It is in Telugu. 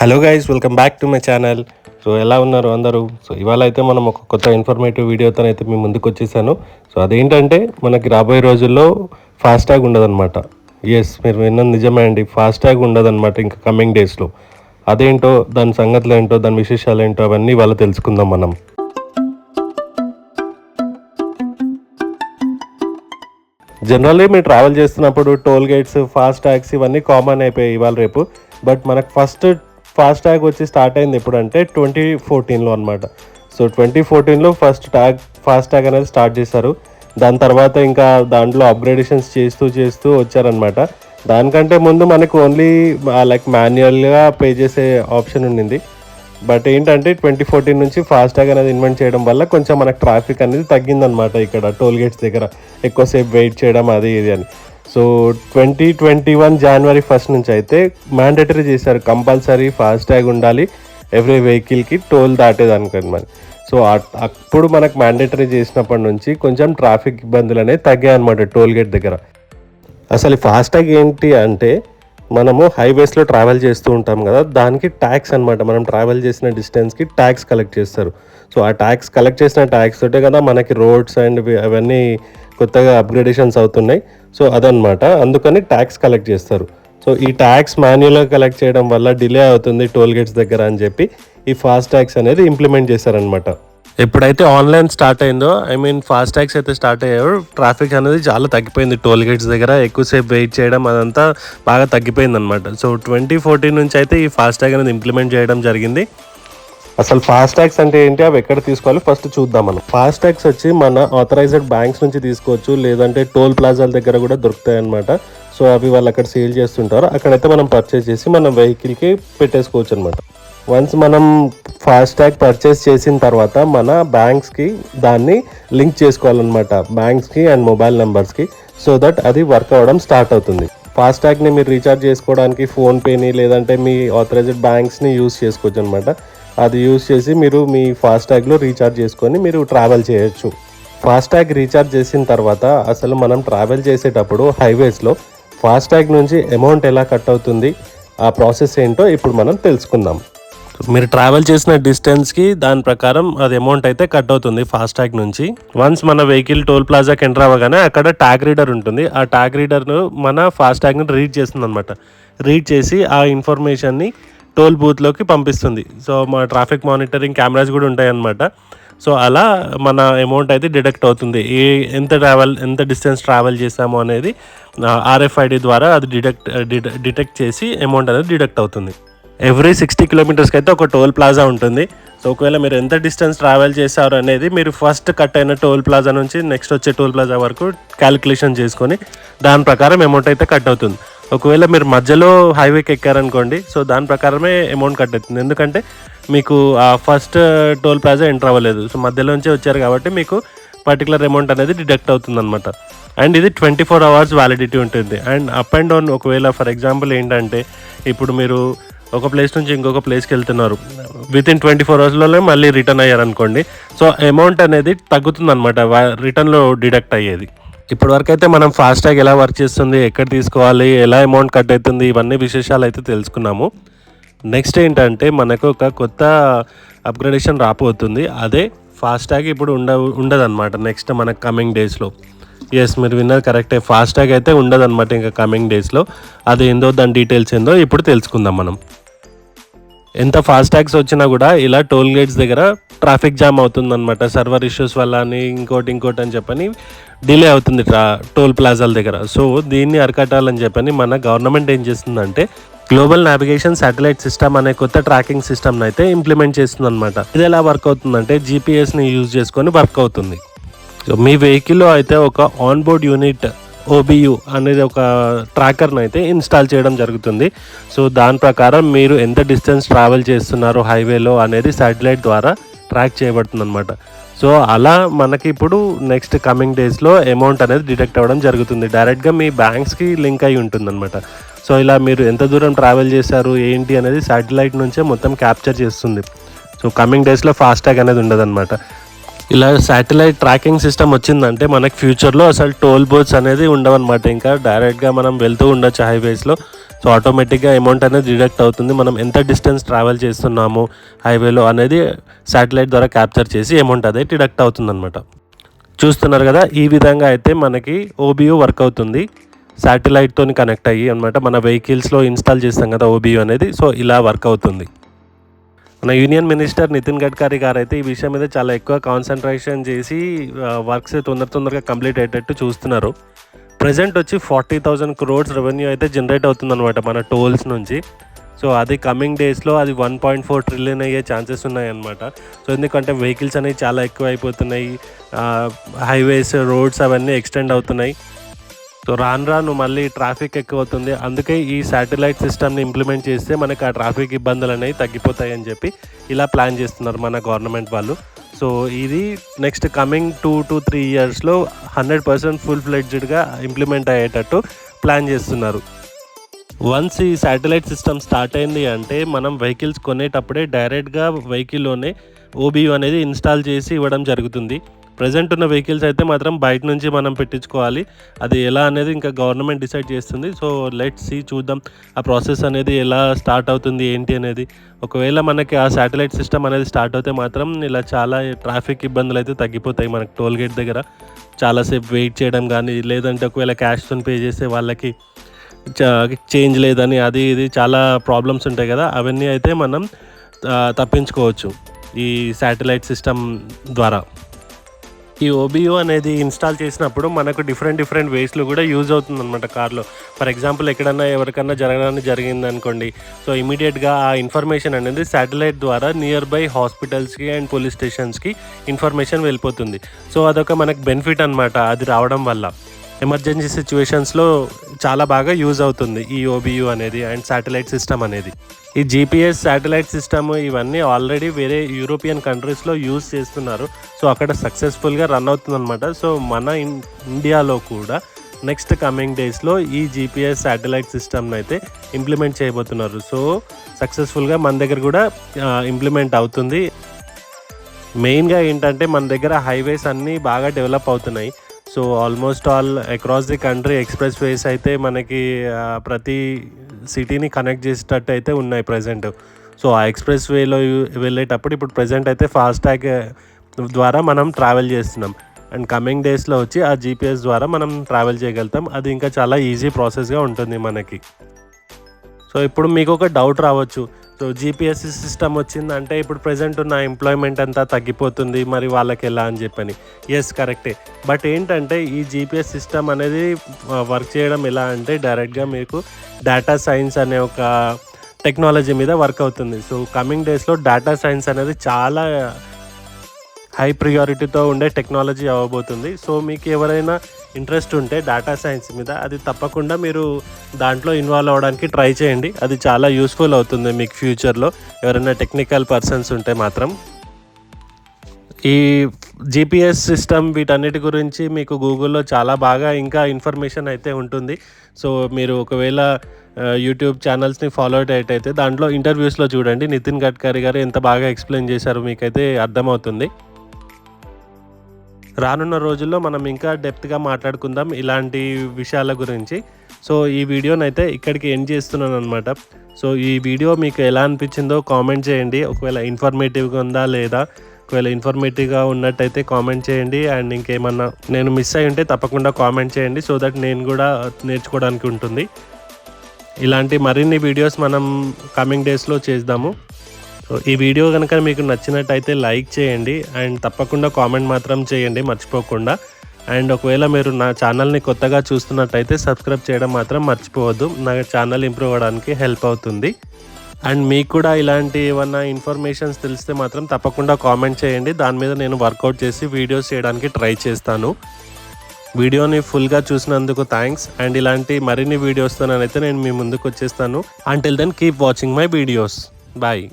Hello guys, welcome back to my channel. So ఎలా ఉన్నారు అందరూ? సో ఇవాళ అయితే మనం ఒక కొత్త ఇన్ఫర్మేటివ్ వీడియోతో అయితే మీ ముందుకు వచ్చేసాను. సో అదేంటంటే మనకి రాబోయే రోజుల్లో ఫాస్టాగ్ ఉండదన్నమాట. ఎస్, మీరు విన్నది నిజమే అండి. ఫాస్టాగ్ ఉండదన్నమాట ఇంకా కమింగ్ డేస్లో. అదేంటో, దాని సంగతులు ఏంటో, దాని విశేషాలు ఏంటో అవన్నీ ఇవాళ తెలుసుకుందాం మనం. జనరల్లీ మీరు ట్రావెల్ చేస్తున్నప్పుడు టోల్ గేట్స్, ఫాస్ట్ ట్యాగ్స్ ఇవన్నీ కామన్ అయిపోయాయి ఇవాళ రేపు. బట్ మనకు ఫాస్ట్ ట్యాగ్ వచ్చి స్టార్ట్ అయింది ఎప్పుడంటే 2014లో అనమాట. సో 2014లో ఫాస్ట్ ట్యాగ్ అనేది స్టార్ట్ చేశారు. దాని తర్వాత ఇంకా దాంట్లో అప్గ్రేడేషన్స్ చేస్తూ వచ్చారనమాట. దానికంటే ముందు మనకు ఓన్లీ లైక్ మాన్యువల్గా పే చేసే ఆప్షన్ ఉండింది. బట్ ఏంటంటే 2014 నుంచి ఫాస్టాగ్ అనేది ఇన్వెంట్ చేయడం వల్ల కొంచెం మనకు ట్రాఫిక్ అనేది తగ్గిందనమాట. ఇక్కడ టోల్ గేట్స్ దగ్గర ఎక్కువసేపు వెయిట్ చేయడం అది ఇది అని. సో 2021 జనవరి 1 నుంచి అయితే మ్యాండేటరీ చేశారు, కంపల్సరీ ఫాస్టాగ్ ఉండాలి ఎవ్రీ వెహికల్కి టోల్ దాటేదానికనమాట. సో అప్పుడు మనకు మ్యాండేటరీ చేసినప్పటి నుంచి కొంచెం ట్రాఫిక్ ఇబ్బందులు అనేవి తగ్గాయి అనమాట టోల్ గేట్ దగ్గర. అసలు ఫాస్టాగ్ ఏంటి అంటే, మనము హైవేస్లో ట్రావెల్ చేస్తూ ఉంటాం కదా, దానికి ట్యాక్స్ అనమాట. మనం ట్రావెల్ చేసిన డిస్టెన్స్కి ట్యాక్స్ కలెక్ట్ చేస్తారు. సో ఆ ట్యాక్స్ కలెక్ట్ చేసిన ట్యాక్స్ తోటే కదా మనకి రోడ్స్ అండ్ అవన్నీ కొత్తగా అప్గ్రేడేషన్స్ అవుతున్నాయి. సో అదనమాట, అందుకని ట్యాక్స్ కలెక్ట్ చేస్తారు. సో ఈ ట్యాక్స్ మాన్యువల్గా కలెక్ట్ చేయడం వల్ల డిలే అవుతుంది టోల్ గేట్స్ దగ్గర అని చెప్పి ఈ ఫాస్ట్ ట్యాక్స్ అనేది ఇంప్లిమెంట్ చేశారనమాట. ఎప్పుడైతే ఆన్లైన్ స్టార్ట్ అయిందో, ఫాస్ట్ ట్యాగ్స్ అయితే స్టార్ట్ అయ్యాయో, ట్రాఫిక్ అనేది చాలా తగ్గిపోయింది టోల్ గేట్స్ దగ్గర. ఎక్కువసేపు వెయిట్ చేయడం అదంతా బాగా తగ్గిపోయింది అనమాట. సో 2014 నుంచి అయితే ఈ ఫాస్ట్ ట్యాగ్ అనేది ఇంప్లిమెంట్ చేయడం జరిగింది. అసలు ఫాస్ట్ ట్యాగ్స్ అంటే ఏంటి, అవి ఎక్కడ తీసుకోవాలి ఫస్ట్ చూద్దాం మనం. ఫాస్ట్ ట్యాగ్స్ వచ్చి మన ఆథరైజ్డ్ బ్యాంక్స్ నుంచి తీసుకోవచ్చు, లేదంటే టోల్ ప్లాజాల దగ్గర కూడా దొరుకుతాయి అనమాట. సో అవి వాళ్ళు అక్కడ సేల్ చేస్తుంటారు, అక్కడైతే మనం పర్చేస్ చేసి మన వెహికల్కి పెట్టేసుకోవచ్చు అనమాట. వన్స్ మనం ఫాస్టాగ్ పర్చేస్ చేసిన తర్వాత మన బ్యాంక్స్కి దాన్ని లింక్ చేసుకోవాలన్నమాట, బ్యాంక్స్కి అండ్ మొబైల్ నెంబర్స్కి. సో దట్ అది వర్క్ అవ్వడం స్టార్ట్ అవుతుంది. ఫాస్టాగ్ని మీరు రీఛార్జ్ చేసుకోవడానికి ఫోన్పేని లేదంటే మీ ఆథరైజ్డ్ బ్యాంక్స్ని యూస్ చేసుకోవచ్చు అనమాట. అది యూస్ చేసి మీరు మీ ఫాస్టాగ్లో రీఛార్జ్ చేసుకొని మీరు ట్రావెల్ చేయొచ్చు. ఫాస్టాగ్ రీఛార్జ్ చేసిన తర్వాత అసలు మనం ట్రావెల్ చేసేటప్పుడు హైవేస్లో ఫాస్టాగ్ నుంచి అమౌంట్ ఎలా కట్ అవుతుంది, ఆ ప్రాసెస్ ఏంటో ఇప్పుడు మనం తెలుసుకుందాం. మీరు ట్రావెల్ చేసిన డిస్టెన్స్కి దాని ప్రకారం అది అమౌంట్ అయితే కట్ అవుతుంది ఫాస్టాగ్ నుంచి. వన్స్ మన వెహికల్ టోల్ ప్లాజాకి ఎంటర్ అవ్వగానే అక్కడ ట్యాగ్ రీడర్ ఉంటుంది. ఆ ట్యాగ్ రీడర్ మన ఫాస్టాగ్ని రీడ్ చేస్తుంది అనమాట. రీడ్ చేసి ఆ ఇన్ఫర్మేషన్ని టోల్ బూత్లోకి పంపిస్తుంది. సో మా ట్రాఫిక్ మానిటరింగ్ కెమెరాస్ కూడా ఉంటాయి అన్నమాట. సో అలా మన అమౌంట్ అయితే డిడక్ట్ అవుతుంది. ఎంత డిస్టెన్స్ ట్రావెల్ చేసామో అనేది RFID ద్వారా అది డిటెక్ట్ చేసి అమౌంట్ అనేది డిడక్ట్ అవుతుంది. ఎవ్రీ 60 కిలోమీటర్స్కి అయితే ఒక టోల్ ప్లాజా ఉంటుంది. సో ఒకవేళ మీరు ఎంత డిస్టెన్స్ ట్రావెల్ చేశారు అనేది మీరు ఫస్ట్ కట్ అయిన టోల్ ప్లాజా నుంచి నెక్స్ట్ వచ్చే టోల్ ప్లాజా వరకు క్యాలిక్యులేషన్ చేసుకొని దాని ప్రకారం అమౌంట్ అయితే కట్ అవుతుంది. ఒకవేళ మీరు మధ్యలో హైవేకి ఎక్కారనుకోండి, సో దాని ప్రకారమే అమౌంట్ కట్ అవుతుంది. ఎందుకంటే మీకు ఆ ఫస్ట్ టోల్ ప్లాజా ఎంటర్ అవ్వలేదు, సో మధ్యలోంచే వచ్చారు కాబట్టి మీకు పర్టికులర్ అమౌంట్ అనేది డిడక్ట్ అవుతుంది అనమాట. అండ్ ఇది 24 hours వ్యాలిడిటీ ఉంటుంది. అండ్ అప్ అండ్ డౌన్, ఒకవేళ ఫర్ ఎగ్జాంపుల్ ఏంటంటే ఇప్పుడు మీరు ఒక ప్లేస్ నుంచి ఇంకొక ప్లేస్కి వెళ్తున్నారు, వితిన్ 24 hours మళ్ళీ రిటర్న్ అయ్యారనుకోండి, సో అమౌంట్ అనేది తగ్గుతుంది అనమాట, రిటర్న్లో డిడక్ట్ అయ్యేది. ఇప్పటివరకు అయితే మనం ఫాస్టాగ్ ఎలా వర్క్ చేస్తుంది, ఎక్కడ తీసుకోవాలి, ఎలా అమౌంట్ కట్ అవుతుంది, ఇవన్నీ విశేషాలు అయితే తెలుసుకున్నాము. నెక్స్ట్ ఏంటంటే మనకు ఒక కొత్త అప్గ్రేడేషన్ రాబోతుంది. అదే ఫాస్టాగ్ ఇప్పుడు ఉండదన్నమాట నెక్స్ట్ మనకు కమింగ్ డేస్లో. ఎస్, మీరు విన్నది కరెక్టే, ఫాస్టాగ్ అయితే ఉండదన్నమాట ఇంకా కమింగ్ డేస్లో. అది ఏందో, దాని డీటెయిల్స్ ఏందో ఇప్పుడు తెలుసుకుందాం మనం. ఎంత ఫాస్టాగ్స్ వచ్చినా కూడా ఇలా టోల్ గేట్స్ దగ్గర ట్రాఫిక్ జామ్ అవుతుందన్నమాట, సర్వర్ ఇష్యూస్ వల్ల అని ఇంకోటి అని చెప్పని డిలే అవుతుంది టోల్ ప్లాజాల దగ్గర. సో దీన్ని అరికట్టాలని చెప్పని మన గవర్నమెంట్ ఏం చేస్తుందంటే గ్లోబల్ నావిగేషన్ శాటిలైట్ సిస్టమ్ అనే కొత్త ట్రాకింగ్ సిస్టమ్ని అయితే ఇంప్లిమెంట్ చేస్తుంది అనమాట. ఇది ఎలా వర్క్ అవుతుందంటే GPSని యూజ్ చేసుకొని వర్క్ అవుతుంది. సో మీ వెహికల్లో అయితే ఒక ఆన్బోర్డ్ యూనిట్ OBU అనేది ఒక ట్రాకర్ని అయితే ఇన్స్టాల్ చేయడం జరుగుతుంది. సో దాని ప్రకారం మీరు ఎంత డిస్టెన్స్ ట్రావెల్ చేస్తున్నారో హైవేలో అనేది శాటిలైట్ ద్వారా ట్రాక్ చేయబడుతుంది అనమాట. సో అలా మనకి ఇప్పుడు నెక్స్ట్ కమింగ్ డేస్లో అమౌంట్ అనేది డిడక్ట్ అవ్వడం జరుగుతుంది, డైరెక్ట్గా మీ బ్యాంక్స్కి లింక్ అయి ఉంటుందన్నమాట. సో ఇలా మీరు ఎంత దూరం ట్రావెల్ చేశారు ఏంటి అనేది శాటిలైట్ నుంచే మొత్తం క్యాప్చర్ చేస్తుంది. సో కమింగ్ డేస్లో ఫాస్టాగ్ అనేది ఉండదన్నమాట. ఇలా శాటిలైట్ ట్రాకింగ్ సిస్టమ్ వచ్చిందంటే మనకి ఫ్యూచర్లో అసలు టోల్ బూత్స్ అనేది ఉండవన్నమాట. ఇంకా డైరెక్ట్గా మనం వెళ్తూ ఉండొచ్చు హైవేస్లో. సో ఆటోమేటిక్గా అమౌంట్ అనేది డిడక్ట్ అవుతుంది. మనం ఎంత డిస్టెన్స్ ట్రావెల్ చేస్తున్నాము హైవేలో అనేది శాటిలైట్ ద్వారా క్యాప్చర్ చేసి అమౌంట్ అనేది డిడక్ట్ అవుతుందన్నమాట. చూస్తున్నారు కదా, ఈ విధంగా అయితే మనకి ఓబియు వర్క్ అవుతుంది శాటిలైట్తో కనెక్ట్ అయ్యి అనమాట. మన వెహికల్స్లో ఇన్స్టాల్ చేస్తాం కదా ఓబియు అనేది, సో ఇలా వర్క్ అవుతుంది. మన యూనియన్ మినిస్టర్ నితిన్ గడ్కరీ గారు అయితే ఈ విషయం మీద చాలా ఎక్కువ కాన్సన్ట్రేషన్ చేసి వర్క్స్ తొందరగా కంప్లీట్ అయ్యేటట్టు చూస్తున్నారు. ప్రజెంట్ వచ్చి 40,000 crores రెవెన్యూ అయితే జనరేట్ అవుతుందన్నమాట మన టోల్స్ నుంచి. సో అది కమింగ్ డేస్లో అది 1.4 trillion అయ్యే ఛాన్సెస్ ఉన్నాయన్నమాట. సో ఎందుకంటే వెహికల్స్ అనేవి చాలా ఎక్కువ అయిపోతున్నాయి, హైవేస్ రోడ్స్ అవన్నీ ఎక్స్టెండ్ అవుతున్నాయి. సో రాను మళ్ళీ ట్రాఫిక్ ఎక్కువ అవుతుంది. అందుకే ఈ శాటిలైట్ సిస్టమ్ని ఇంప్లిమెంట్ చేస్తే మనకి ఆ ట్రాఫిక్ ఇబ్బందులు అనేవి తగ్గిపోతాయి అని చెప్పి ఇలా ప్లాన్ చేస్తున్నారు మన గవర్నమెంట్ వాళ్ళు. సో ఇది నెక్స్ట్ కమింగ్ 2 to 3 yearsలో 100% ఫుల్ ఫ్లెడ్జ్డ్గా ఇంప్లిమెంట్ అయ్యేటట్టు ప్లాన్ చేస్తున్నారు. వన్స్ ఈ శాటిలైట్ సిస్టమ్ స్టార్ట్ అయింది అంటే మనం వెహికల్స్ కొనేటప్పుడే డైరెక్ట్గా వెహికల్లోనే ఓబియు అనేది ఇన్స్టాల్ చేసి ఇవ్వడం జరుగుతుంది. ప్రజెంట్ ఉన్న వెహికల్స్ అయితే మాత్రం బయట నుంచి మనం పెట్టించుకోవాలి. అది ఎలా అనేది ఇంకా గవర్నమెంట్ డిసైడ్ చేస్తుంది. సో లెట్స్ సీ, చూద్దాం ఆ ప్రాసెస్ అనేది ఎలా స్టార్ట్ అవుతుంది ఏంటి అనేది. ఒకవేళ మనకి ఆ శాటిలైట్ సిస్టమ్ అనేది స్టార్ట్ అవుతే మాత్రం ఇలా చాలా ట్రాఫిక్ ఇబ్బందులు అయితే తగ్గిపోతాయి. మనకి టోల్ గేట్ దగ్గర చాలాసేపు వెయిట్ చేయడం కానీ, లేదంటే ఒకవేళ క్యాష్తో పే చేసే వాళ్ళకి చేంజ్ లేదని అది ఇది చాలా ప్రాబ్లమ్స్ ఉంటాయి కదా, అవన్నీ అయితే మనం తప్పించుకోవచ్చు ఈ శాటిలైట్ సిస్టమ్ ద్వారా. ఈ ఓబియు అనేది ఇన్స్టాల్ చేసినప్పుడు మనకు డిఫరెంట్ వేస్లో కూడా యూజ్ అవుతుంది అనమాట కార్లో. ఫర్ ఎగ్జాంపుల్ ఎక్కడన్నా ఎవరికన్నా జరిగింది అనుకోండి, సో ఇమీడియట్గా ఆ ఇన్ఫర్మేషన్ అనేది శాటిలైట్ ద్వారా నియర్ బై హాస్పిటల్స్కి అండ్ పోలీస్ స్టేషన్స్కి ఇన్ఫర్మేషన్ వెళ్ళిపోతుంది. సో అదొక మనకు బెనిఫిట్ అనమాట అది రావడం వల్ల. ఎమర్జెన్సీ సిచ్యువేషన్స్లో చాలా బాగా యూజ్ అవుతుంది ఈ ఓబియు అనేది అండ్ శాటిలైట్ సిస్టమ్ అనేది. ఈ జీపీఎస్ శాటిలైట్ సిస్టమ్ ఇవన్నీ ఆల్రెడీ వేరే యూరోపియన్ కంట్రీస్లో యూజ్ చేస్తున్నారు. సో అక్కడ సక్సెస్ఫుల్గా రన్ అవుతుందన్నమాట. సో మన ఇండియాలో కూడా నెక్స్ట్ కమింగ్ డేస్లో ఈ జీపీఎస్ శాటిలైట్ సిస్టమ్ని అయితే ఇంప్లిమెంట్ చేయబోతున్నారు. సో సక్సెస్ఫుల్గా మన దగ్గర కూడా ఇంప్లిమెంట్ అవుతుంది. మెయిన్గా ఏంటంటే మన దగ్గర హైవేస్ అన్నీ బాగా డెవలప్ అవుతున్నాయి. So almost all across the country express వేస్ అయితే మనకి ప్రతి సిటీని కనెక్ట్ చేసేటట్టు అయితే ఉన్నాయి ప్రజెంట్. సో ఆ ఎక్స్ప్రెస్ వేలో వెళ్ళేటప్పుడు ఇప్పుడు ప్రజెంట్ అయితే ఫాస్టాగ్ ద్వారా మనం ట్రావెల్ చేస్తున్నాం. అండ్ కమింగ్ డేస్లో వచ్చి ఆ జీపీఎస్ ద్వారా మనం ట్రావెల్ చేయగలుగుతాం. అది ఇంకా చాలా ఈజీ ప్రాసెస్గా ఉంటుంది మనకి. సో ఇప్పుడు మీకు ఒక డౌట్ రావచ్చు, సో జీపీఎస్ సిస్టమ్ వచ్చిందంటే ఇప్పుడు ప్రజెంట్ ఉన్న ఎంప్లాయ్మెంట్ అంతా తగ్గిపోతుంది, మరి వాళ్ళకి ఎలా అని చెప్పని. ఎస్, కరెక్టే. బట్ ఏంటంటే ఈ జీపీఎస్ సిస్టమ్ అనేది వర్క్ చేయడం ఎలా అంటే డైరెక్ట్గా మీకు డేటా సైన్స్ అనే ఒక టెక్నాలజీ మీద వర్క్ అవుతుంది. సో కమింగ్ డేస్లో డేటా సైన్స్ అనేది చాలా హై ప్రియారిటీతో ఉండే టెక్నాలజీ అవ్వబోతుంది. సో మీకు ఎవరైనా ఇంట్రెస్ట్ ఉంటే డేటా సైన్స్ మీద, అది తప్పకుండా మీరు దాంట్లో ఇన్వాల్వ్ అవ్వడానికి ట్రై చేయండి. అది చాలా యూస్ఫుల్ అవుతుంది మీకు ఫ్యూచర్లో ఎవరైనా టెక్నికల్ పర్సన్స్ ఉంటే మాత్రం. ఈ జీపీఎస్ సిస్టమ్ వీటన్నిటి గురించి మీకు గూగుల్లో చాలా బాగా ఇంకా ఇన్ఫర్మేషన్ అయితే ఉంటుంది. సో మీరు ఒకవేళ యూట్యూబ్ ఛానల్స్ని ఫాలో అయ్యేటైతే దాంట్లో ఇంటర్వ్యూస్లో చూడండి, నితిన్ గడ్కరీ గారు ఎంత బాగా ఎక్స్ప్లెయిన్ చేశారు మీకైతే అర్థమవుతుంది. రానున్న రోజుల్లో మనం ఇంకా డెప్త్గా మాట్లాడుకుందాం ఇలాంటి విషయాల గురించి. సో ఈ వీడియోనైతే ఇక్కడికి ఎండ్ చేస్తున్నాను అనమాట. సో ఈ వీడియో మీకు ఎలా అనిపించిందో కామెంట్ చేయండి. ఒకవేళ ఇన్ఫర్మేటివ్గా ఉందా లేదా, ఒకవేళ ఇన్ఫర్మేటివ్గా ఉన్నట్టయితే కామెంట్ చేయండి. అండ్ ఇంకేమన్నా నేను మిస్ అయి ఉంటే తప్పకుండా కామెంట్ చేయండి, సో దట్ నేను కూడా నేర్చుకోవడానికి ఉంటుంది. ఇలాంటి మరిన్ని వీడియోస్ మనం కమింగ్ డేస్లో చేద్దాము. సో ఈ వీడియో కనుక మీకు నచ్చినట్టయితే లైక్ చేయండి అండ్ తప్పకుండా కామెంట్ మాత్రం చేయండి మర్చిపోకుండా. అండ్ ఒకవేళ మీరు నా ఛానల్ని కొత్తగా చూస్తున్నట్టయితే సబ్స్క్రైబ్ చేయడం మాత్రం మర్చిపోవద్దు, నా ఛానల్ ఇంప్రూవ్ అవ్వడానికి హెల్ప్ అవుతుంది. అండ్ మీకు కూడా ఇలాంటి ఏమన్నా ఇన్ఫర్మేషన్స్ తెలిస్తే మాత్రం తప్పకుండా కామెంట్ చేయండి, దాని మీద నేను వర్కౌట్ చేసి వీడియోస్ చేయడానికి ట్రై చేస్తాను. వీడియోని ఫుల్గా చూసినందుకు థ్యాంక్స్. అండ్ ఇలాంటి మరిన్ని వీడియోస్తోనైతే నేను మీ ముందుకు వచ్చేస్తాను. Until then keep watching my videos. Bye.